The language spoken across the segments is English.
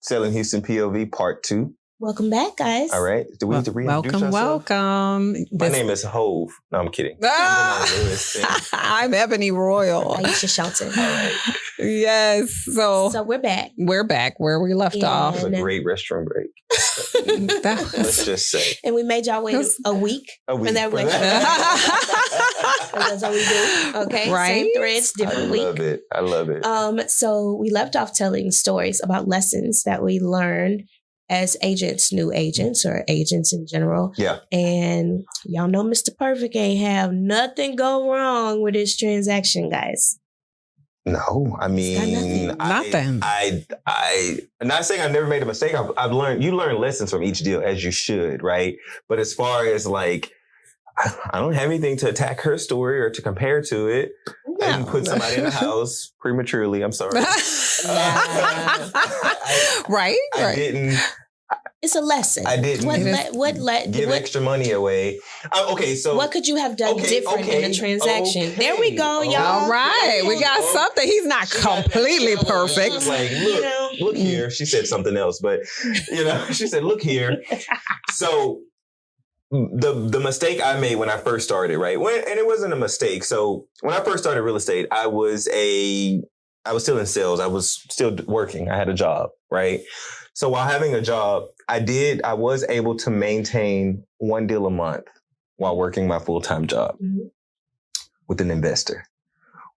Selling Houston P.O.V. Part 2. Welcome back, guys. All right. Do we need to reintroduce ourselves? Welcome. My name is P.O.V. No, I'm kidding. I'm Ebony Royal. Aisha Shelton. All right. Yes. So we're back. We're back where we left off. It was a great restroom break. Let's just say. And we made y'all wait a week. For that way. That's how we do. Okay. Right? Same threads, different week. I love it. So we left off telling stories about lessons that we learned as agents, new agents, or agents in general. Yeah. And y'all know Mr. Perfect ain't have nothing go wrong with his transaction, guys. No, I mean, nothing. I'm not saying I've never made a mistake. I've learned, you learn lessons from each deal as you should, right? But as far as like, I don't have anything to attack her story or to compare to it. No. I didn't put somebody in the house prematurely. I'm sorry. Right. I didn't. It's a lesson. I didn't give extra money away. Okay, so what could you have done different in a transaction? There we go, y'all. All right, we got something. He's not completely perfect. She was like, look here. She said something else, but she said, look here. So the mistake I made when I first started, right? And it wasn't a mistake. So when I first started real estate, I was still in sales. I was still working. I had a job, right? So while having a job, I was able to maintain one deal a month while working my full-time job with an investor.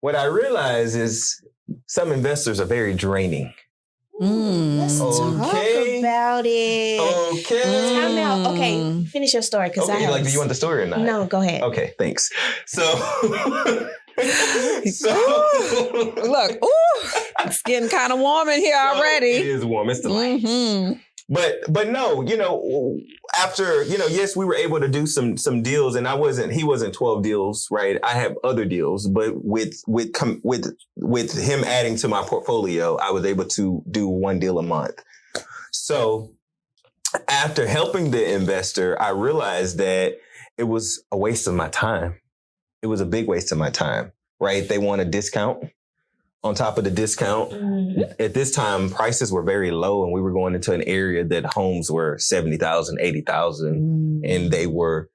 What I realized is some investors are very draining. Let's talk about it. Okay. Time out. Okay, finish your story because do you want the story or not? No, go ahead. Okay, thanks. So, look, it's getting kind of warm in here already. It is warm. It's delightful. But no, after, yes, we were able to do some deals, and he wasn't 12 deals, right? I have other deals, but with him adding to my portfolio, I was able to do one deal a month. So after helping the investor, I realized that it was a waste of my time. It was a big waste of my time, right? They want a discount. On top of the discount, at this time, prices were very low, and we were going into an area that homes were $70,000, $80,000, and they were,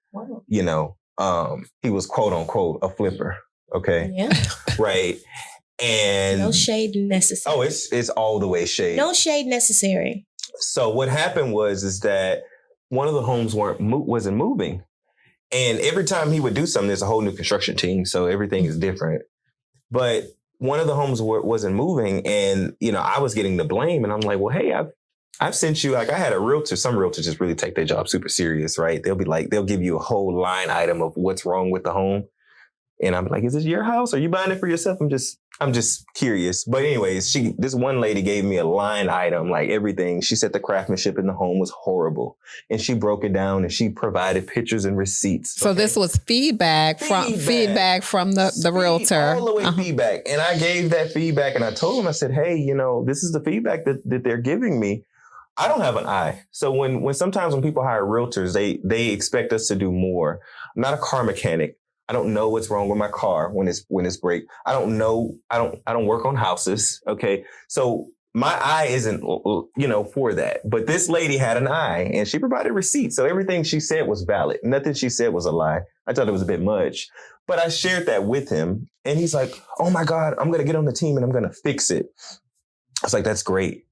he was quote unquote a flipper. Okay. Yeah. Right. And no shade necessary. Oh, it's all the way shade. No shade necessary. So what happened was that one of the homes wasn't moving, and every time he would do something, there's a whole new construction team, so everything is different. But one of the homes wasn't moving, and I was getting the blame, and I'm like, well, hey, I've sent you, like, I had a realtor. Some realtors just really take their job super serious, right? They'll be like, they'll give you a whole line item of what's wrong with the home, and I'm like, is this your house? Are you buying it for yourself? I'm just curious. But anyways, this one lady gave me a line item, like everything. She said the craftsmanship in the home was horrible, and she broke it down, and she provided pictures and receipts. So this was feedback from the realtor. All the way feedback. And I gave that feedback, and I told him, I said, hey, this is the feedback that they're giving me. I don't have an eye. So when sometimes when people hire realtors, they expect us to do more. I'm not a car mechanic. I don't know what's wrong with my car when it's break. I don't know. I don't work on houses. Okay. So my eye isn't, for that. But this lady had an eye, and she provided receipts. So everything she said was valid. Nothing she said was a lie. I thought it was a bit much, but I shared that with him, and he's like, oh my God, I'm going to get on the team and I'm going to fix it. I was like, that's great.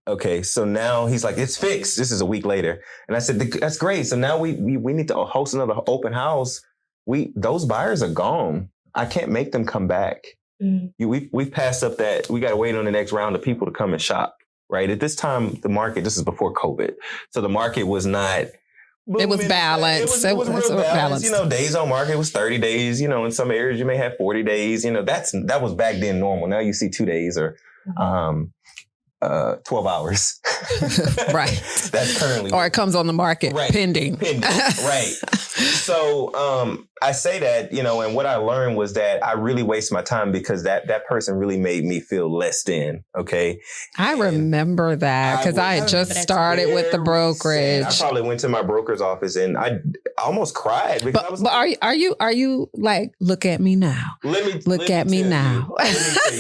Okay, so now he's like, it's fixed. This is a week later. And I said, that's great. So now we need to host another open house. Those buyers are gone. I can't make them come back. We've passed up that. We got to wait on the next round of people to come and shop, right? At this time, the market, this is before COVID. So the market was not. It was balanced. It was real balanced. Days on market was 30 days. In some areas you may have 40 days. That was back then normal. Now you see 2 days or 12 hours. Right. That's currently. Or it comes on the market pending. Right. So I say that, and what I learned was that I really waste my time because that person really made me feel less than. Okay. I remember that because I had just started with the brokerage. I probably went to my broker's office and I almost cried because I was. But are you like, look at me now? Look at me now.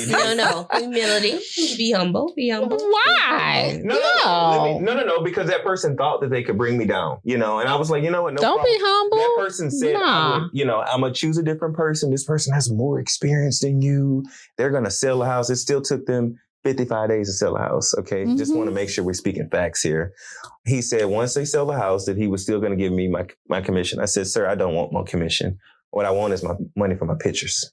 No, humility. Be humble. Be humble. humble? Why? No, because that person thought that they could bring me down, and I was like, you know what? No Don't problem. be humble. That person said, I'm going to choose a different person. This person has more experience than you. They're going to sell a house. It still took them 55 days to sell a house. Okay. Just want to make sure we're speaking facts here. He said, once they sell the house, that he was still going to give me my commission. I said, sir, I don't want my commission. What I want is my money for my pictures.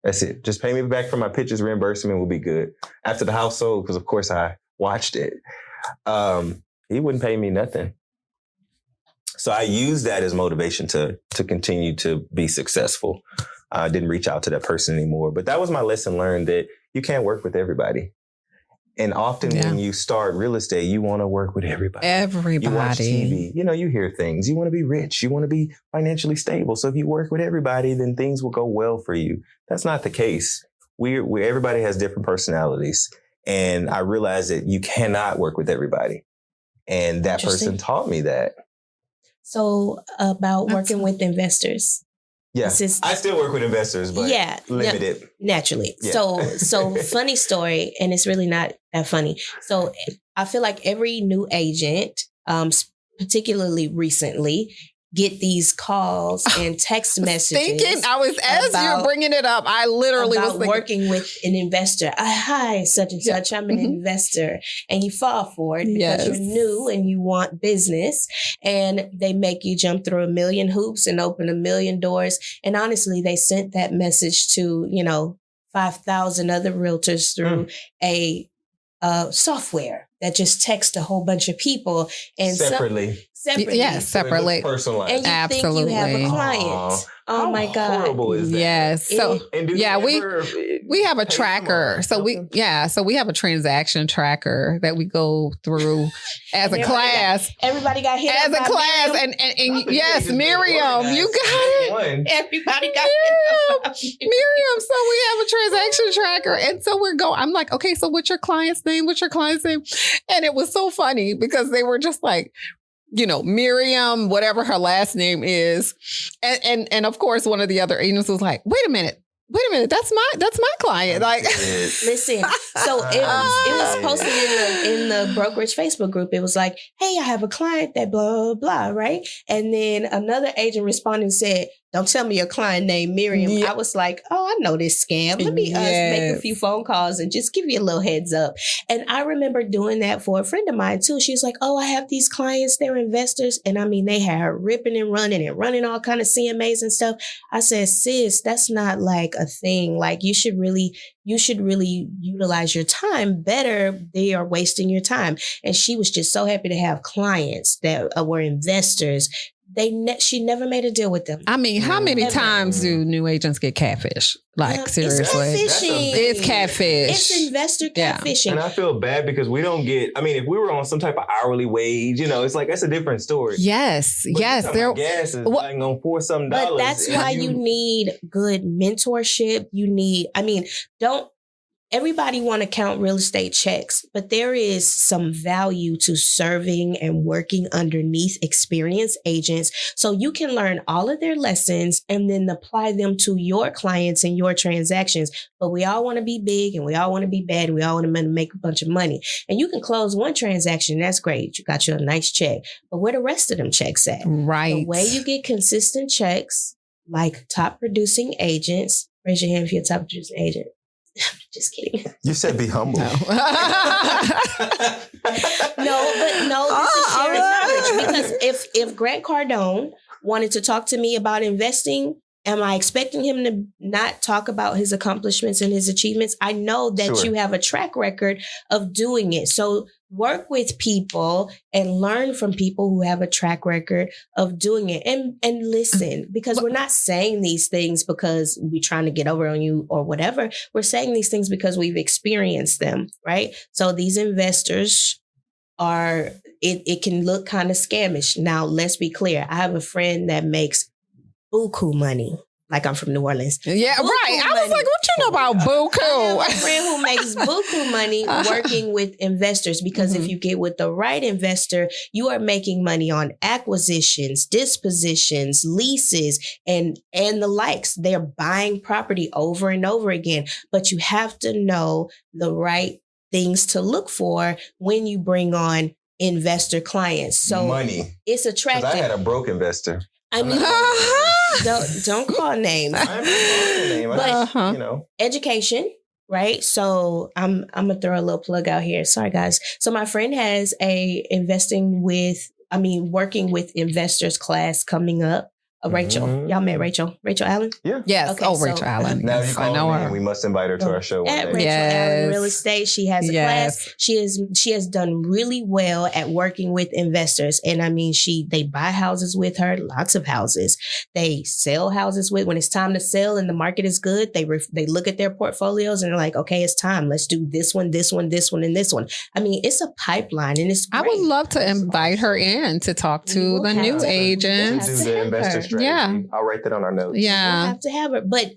That's it. Just pay me back for my pictures. Reimbursement will be good. After the house sold, because of course I watched it, he wouldn't pay me nothing. So I used that as motivation to continue to be successful. I didn't reach out to that person anymore. But that was my lesson learned, that you can't work with everybody. And often when you start real estate, you want to work with everybody. Everybody. You watch TV, you hear things. You want to be rich. You want to be financially stable. So if you work with everybody, then things will go well for you. That's not the case. Everybody has different personalities. And I realized that you cannot work with everybody. And that person taught me that. So about working with investors. Yeah, I still work with investors, but limited. Naturally. Yeah. So funny story, and it's really not that funny. So I feel like every new agent, particularly recently, get these calls and text messages. As you were bringing it up, I literally was thinking. Working with an investor. Hi, such and such. I'm an investor. And you fall for it because you're new and you want business. And they make you jump through a million hoops and open a million doors. And honestly, they sent that message to, 5,000 other realtors through a software that just texts a whole bunch of people. And separately. Yes, separately. Personalized. And you Absolutely. think you have a client. Oh my God. How horrible is that? Yes. So we have a tracker. So we have a transaction tracker that we go through as a class. Everybody got hit as a class. Miriam. And yes, Miriam, you got it. Everybody got hit. Miriam. So we have a transaction tracker. And so I'm like, okay, so what's your client's name? What's your client's name? And it was so funny because they were just like, Miriam, whatever her last name is. And of course, one of the other agents was like, wait a minute, that's my client. Like, listen, so it was posted in the brokerage Facebook group. It was like, hey, I have a client that blah, blah, blah, right? And then another agent responded and said, don't tell me your client named Miriam. Yeah. I was like, oh, I know this scam. Let me make a few phone calls and just give you a little heads up. And I remember doing that for a friend of mine too. She was like, oh, I have these clients. They're investors. And I mean, they had her ripping and running all kind of CMAs and stuff. I said, sis, that's not like a thing. Like you should really utilize your time better. They are wasting your time. And she was just so happy to have clients that were investors. She never made a deal with them. I mean, how many times do new agents get catfish? Like, seriously. It's catfish. It's investor catfishing. And I feel bad because we don't get, if we were on some type of hourly wage, it's like, that's a different story. Yes. But gas is like on $4-something. But that's why you need good mentorship. Everybody want to count real estate checks, but there is some value to serving and working underneath experienced agents so you can learn all of their lessons and then apply them to your clients and your transactions. But we all want to be big and we all want to be bad and we all want to make a bunch of money. And you can close one transaction. That's great. You got you a nice check. But where the rest of them checks at? Right. The way you get consistent checks, like top producing agents, raise your hand if you're a top producing agent. Just kidding. You said be humble. No, this is sharing knowledge. Because if Grant Cardone wanted to talk to me about investing, am I expecting him to not talk about his accomplishments and his achievements? I know that you have a track record of doing it. So work with people and learn from people who have a track record of doing it and listen, because we're not saying these things because we're trying to get over on you or whatever. We're saying these things because we've experienced them, right? So these investors it can look kind of scamish. Now, let's be clear. I have a friend that makes buku money. Like I'm from New Orleans. Yeah, buku right. I was like, what you know about buku? I have a friend who makes buku money working with investors because if you get with the right investor, you are making money on acquisitions, dispositions, leases, and the likes. They're buying property over and over again. But you have to know the right things to look for when you bring on investor clients. So money. It's attractive. I had a broke investor. I mean, don't call names. I'm not calling a name. But education, right? So I'm gonna throw a little plug out here. Sorry, guys. So my friend has a working with investors class coming up. Rachel, y'all met Rachel Allen? Yeah. Yes. Okay, Rachel Allen. Now Yes, you call her. We must invite her to our show one At day. Rachel Allen Real Estate, she has a class. She has done really well at working with investors, and I mean, they buy houses with her, lots of houses. They sell houses with. When it's time to sell and the market is good, they look at their portfolios and they're like, okay, it's time. Let's do this one, this one, this one, and this one. I mean, it's a pipeline, and it's great. I would love to invite her in to talk to the new agents. Do the investor strategy. Yeah. I'll write that on our notes. Yeah. We'll have to have her. But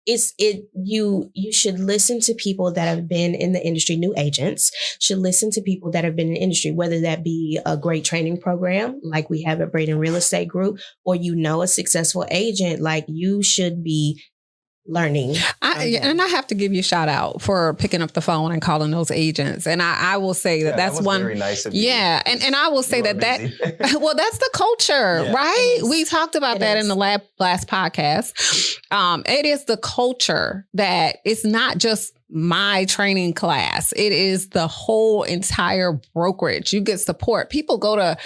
you should listen to people that have been in the industry, new agents should listen to people that have been in the industry, whether that be a great training program like we have at Braden Real Estate Group, or a successful agent, like you should be learning. And I have to give you a shout out for picking up the phone and calling those agents. And I will say that's was one very nice of you. Yeah. And I will say that well, that's the culture, right? We talked about that in the last podcast. It is the culture that it's not just my training class. It is the whole entire brokerage. You get support. People go to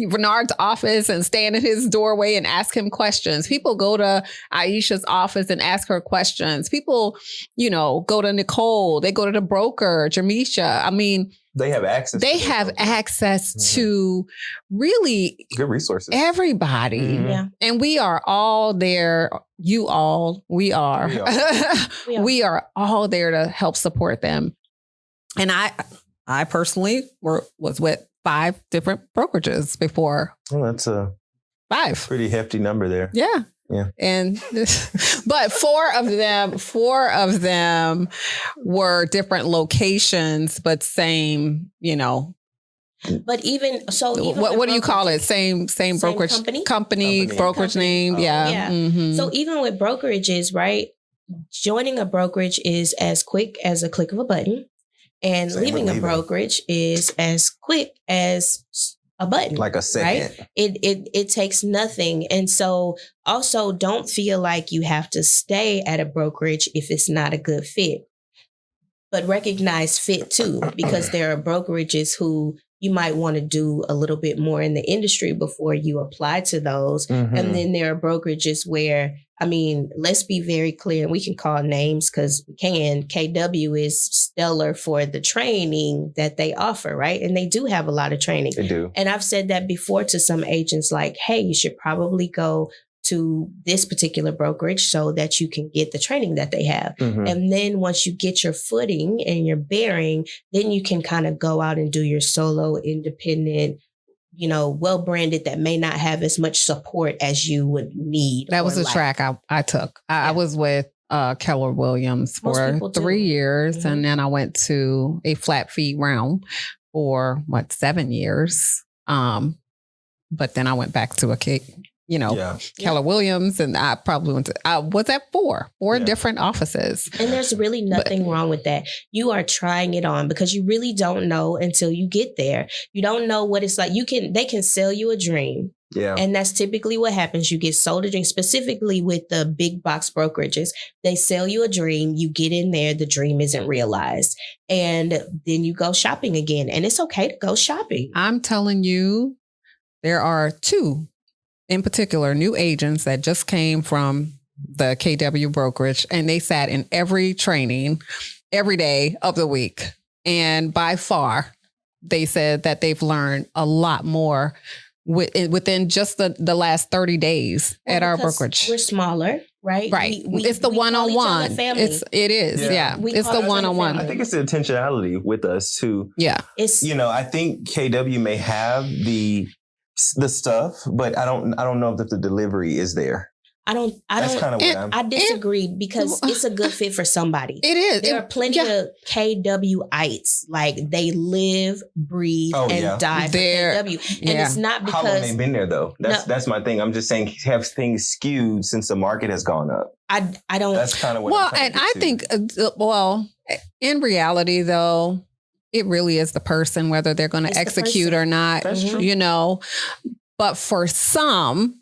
Bernard's office and stand in his doorway and ask him questions. People go to Aisha's office and ask her questions. People, go to Nicole. They go to the broker, Jamisha. I mean, they have access. They have access to really good resources. Everybody. Mm-hmm. Yeah. And we are all there. We are. We are all there to help support them. And I personally was with 5 different brokerages before. Well, that's a 5 pretty hefty number there. Yeah. Yeah. And but 4 of them were different locations, but same, But even what do you call it? Same brokerage company brokerage name. Yeah. Mm-hmm. So even with brokerages, right? Joining a brokerage is as quick as a click of a button, and leaving a brokerage is as quick as a button, like a second. Right? It takes nothing. And so also don't feel like you have to stay at a brokerage if it's not a good fit, but recognize fit too, because there are brokerages who you might want to do a little bit more in the industry before you apply to those. Mm-hmm. And then there are brokerages where, let's be very clear, and we can call names because we can. KW is stellar for the training that they offer, right? And they do have a lot of training. They do. And I've said that before to some agents, like, hey, you should probably go to this particular brokerage so that you can get the training that they have. Mm-hmm. And then once you get your footing and your bearing, then you can kind of go out and do your solo independent, well-branded, that may not have as much support as you would need. That was the track I took. I was with Keller Williams for 3 years. Mm-hmm. And then I went to a flat fee realm for 7 years. But then I went back to Keller Williams, and I probably I was at 4 different offices. And there's really nothing wrong with that. You are trying it on because you really don't know until you get there. You don't know what it's like. They can sell you a dream. Yeah. And that's typically what happens. You get sold a dream, specifically with the big box brokerages. They sell you a dream. You get in there. The dream isn't realized. And then you go shopping again. And it's okay to go shopping. I'm telling you, there are 2 in particular, new agents that just came from the KW brokerage, and they sat in every training every day of the week. And by far, they said that they've learned a lot more within just the last 30 days at our brokerage. We're smaller, right? Right. It's the one-on-one. It is. Yeah. It's the one-on-one. I think it's the intentionality with us too. Yeah. I think KW may have the stuff, but I don't know if the delivery is there. That's kind of what I disagree because it's a good fit for somebody. It is. There are plenty of KWites. Like they live, breathe, and die for KW. And it's not because... How long they been there though? That's my thing. I'm just saying have things skewed since the market has gone up. I don't... That's kind of what I think, in reality though, it really is the person, whether they're going to execute or not, That's true. you know. But for some,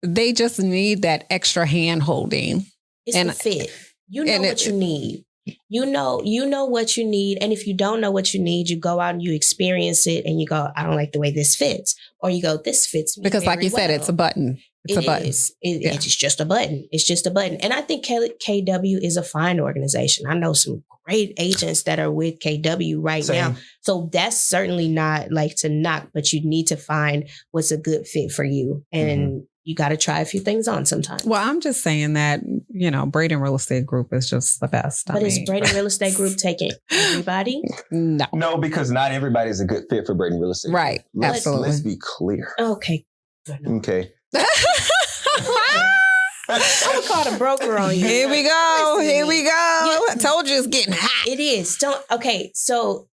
they just need that extra hand holding. It's the fit. You know what you need. You know what you need. And if you don't know what you need, you go out and you experience it and you go, I don't like the way this fits. Or you go, this fits me. Because like you said, it's a button. It's a button. It's just a button. It's just a button. And I think KW is a fine organization. I know some great agents that are with KW right now. So that's certainly not like to knock, but you need to find what's a good fit for you. And you got to try a few things on sometimes. Well, I'm just saying that, you know, Braden Real Estate Group is just the best. But is Braden Real Estate Group taking everybody? No, because not everybody's a good fit for Braden Real Estate. Right. Absolutely. Let's be clear. Okay. Okay. I would call the broker on you. Here we go. Here we go. I told you it's getting hot. It is. Okay. So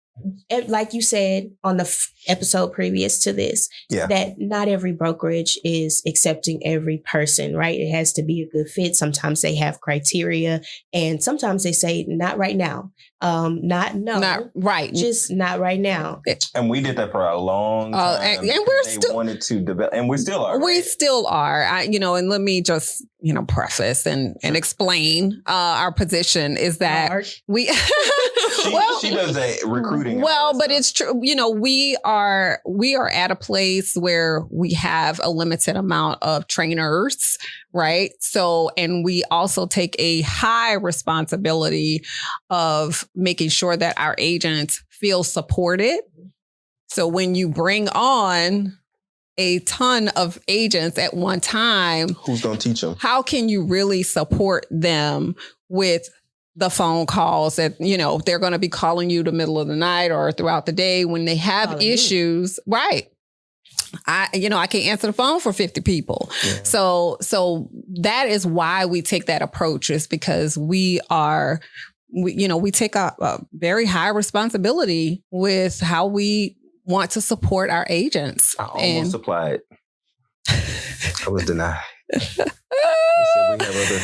like you said on the episode previous to this, that not every brokerage is accepting every person, right? It has to be a good fit. Sometimes they have criteria and sometimes they say, not right now. Not right. Just not right now. And we did that for a long time. And we're still wanted to develop, and we still are. We still are. And let me just, preface and explain our position is that we. She does a recruiting. Well, but it's true. We are at a place where we have a limited amount of trainers, right? So, and we also take a high responsibility of making sure that our agents feel supported. So when you bring on a ton of agents at one time, who's going to teach them? How can you really support them with the phone calls that, they're going to be calling you the middle of the night or throughout the day when they have issues, right? I can't answer the phone for 50 people. Yeah. So that is why we take that approach, is because we take a very high responsibility with how we want to support our agents. I almost applied. I was denied.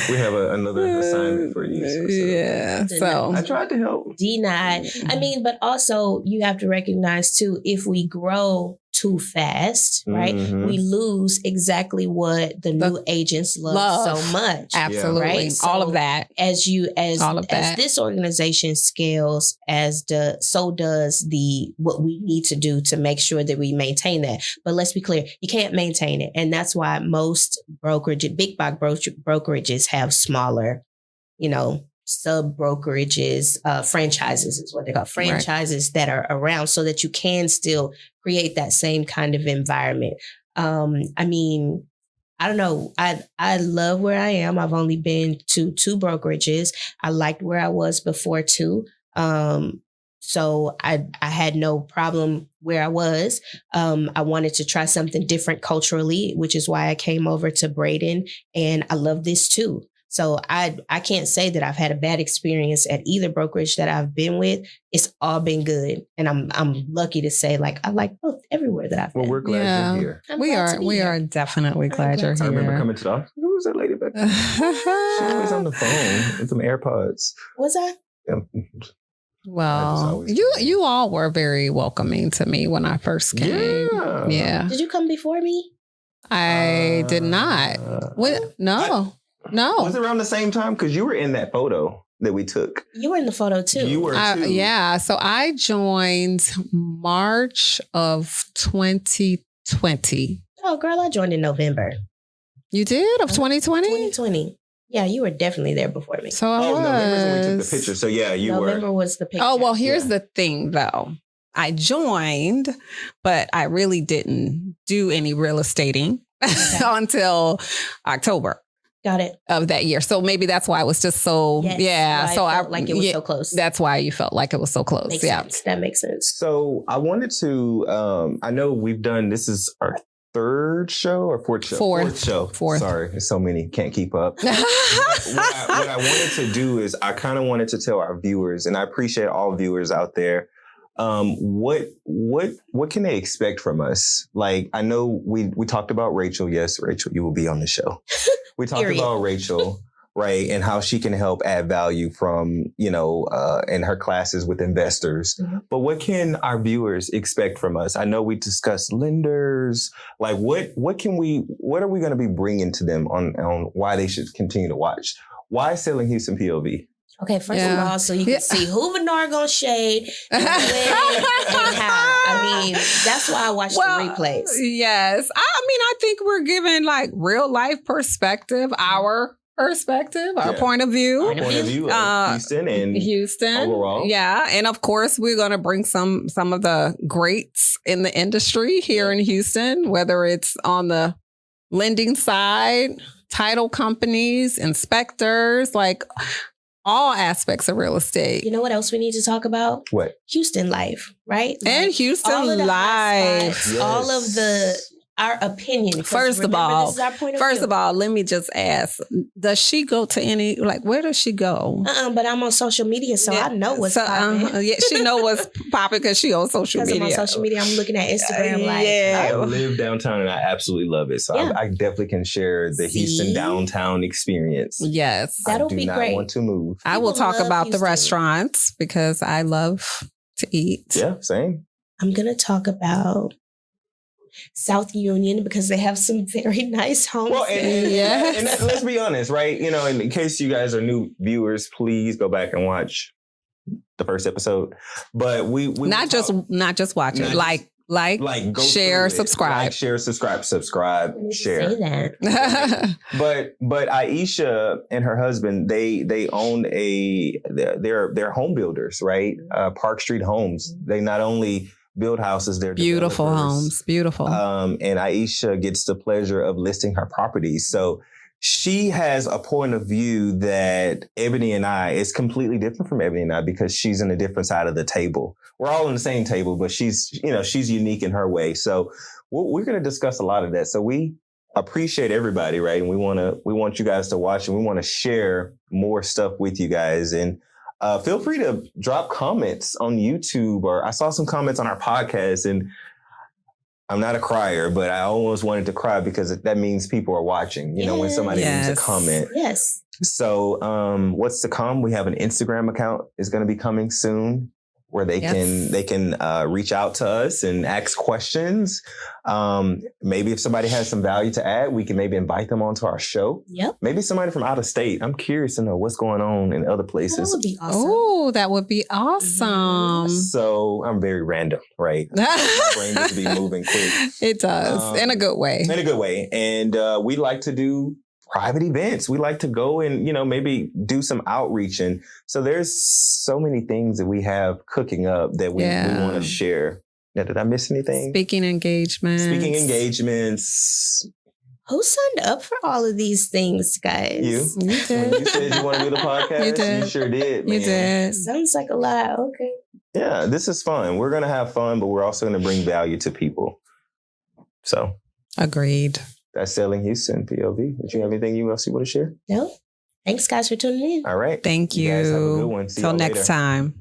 We have another assignment for you. So I tried to help. Denied. I mean, but also you have to recognize too, if we grow too fast, right, we lose exactly what the new agents love so much. Absolutely. Right? So all of that. As this organization scales, so does what we need to do to make sure that we maintain that. But let's be clear, you can't maintain it. And that's why most big box brokerages have smaller, sub brokerages, franchises is what they call franchises that are around so that you can still create that same kind of environment. I mean, I don't know. I love where I am. I've only been to 2 brokerages. I liked where I was before too. So I had no problem where I was. I wanted to try something different culturally, which is why I came over to Braden, and I love this too. So I can't say that I've had a bad experience at either brokerage that I've been with. It's all been good. And I'm lucky to say, I like both everywhere that I've been. Well, we're glad you're here. We are definitely glad you're here. I remember coming to the office. Who was that lady back there? She always on the phone with some AirPods. Was I? Yeah. Well, you all were very welcoming to me when I first came. Yeah. Did you come before me? I did not. No. Was it around the same time? Because you were in that photo that we took. You were in the photo too. You were too. Yeah. So I joined March of 2020. Oh, girl, I joined in November. You did? Of 2020? 2020. Yeah, you were definitely there before me. So I was. November when we took the picture. So yeah, November was the picture. Oh, well, here's the thing though. I joined, but I really didn't do any real estating until October. Got it. Of that year. So maybe that's why it was just so, So I felt like it was so close. That's why you felt like it was so close. Makes sense. That makes sense. So I wanted to, I know this is our 3rd show or 4th show? 4th show. 4th. Sorry, there's so many, can't keep up. What I wanted to do is I kind of wanted to tell our viewers, and I appreciate all viewers out there, what can they expect from us? Like, I know we talked about Rachel. Yes, Rachel, you will be on the show. We talked about Rachel. right? And how she can help add value from, in her classes with investors. Mm-hmm. But what can our viewers expect from us? I know we discussed lenders. Like what are we going to be bringing to them on why they should continue to watch? Why Selling Houston POV? Okay, first of all, so you can see who Bernard gonna shade and when and how. I mean, that's why I watch the replays. Yes. I think we're giving like real life perspective, our perspective, our point of view. Our point of view of Houston overall. Yeah. And of course, we're going to bring some of the greats in the industry here in Houston, whether it's on the lending side, title companies, inspectors, like all aspects of real estate. You know what else we need to talk about? What? Houston life, right? And Houston all of the life. Spots, all of our opinion. First of all, let me just ask, does she go to any, like, where does she go? But I'm on social media, so I know what's popping. She know what's popping because she on social media. I'm on social media, I'm looking at Instagram. I live downtown and I absolutely love it. So I definitely can share the Houston downtown experience. Yes. That'll be great. I do not want to move. I will talk about Houston. The restaurants because I love to eat. Yeah, same. I'm going to talk about South Union because they have some very nice homes. Well, and let's be honest, right? In case you guys are new viewers, please go back and watch the first episode. But we not just watch it, like share, subscribe, like, share, subscribe, share. Say that. But Aisha and her husband, they own they're home builders, right? Park Street Homes. They not only build houses, they're beautiful homes, beautiful. And Aisha gets the pleasure of listing her properties. So she has a point of view that Ebony and I is completely different from Ebony and I because she's in a different side of the table. We're all on the same table, but she's unique in her way. So we're going to discuss a lot of that. So we appreciate everybody, right? And we want you guys to watch and we want to share more stuff with you guys. And feel free to drop comments on YouTube, or I saw some comments on our podcast, and I'm not a crier, but I almost wanted to cry because that means people are watching, when somebody leaves a comment. Yes. So what's to come? We have an Instagram account is going to be coming soon where they can reach out to us and ask questions. Maybe if somebody has some value to add, we can maybe invite them onto our show. Yep. Maybe somebody from out of state. I'm curious to know what's going on in other places. That would be awesome. Oh, that would be awesome. Mm-hmm. So I'm very random, right? My brain needs to be moving quick. It does. In a good way. In a good way. And we like to do private events. We like to go and, maybe do some outreach. And so there's so many things that we have cooking up that we want to share. Now, did I miss anything? Speaking engagements. Who signed up for all of these things, guys? You did. When you said you want to do the podcast, you did. You sure did, man. You did. Sounds like a lot. Okay. Yeah, this is fun. We're going to have fun, but we're also going to bring value to people. So. Agreed. That's Selling Houston, POV. Did you have anything else you want to share? No. Thanks, guys, for tuning in. All right. Thank you. You guys have a good one. See Till y'all next later. time.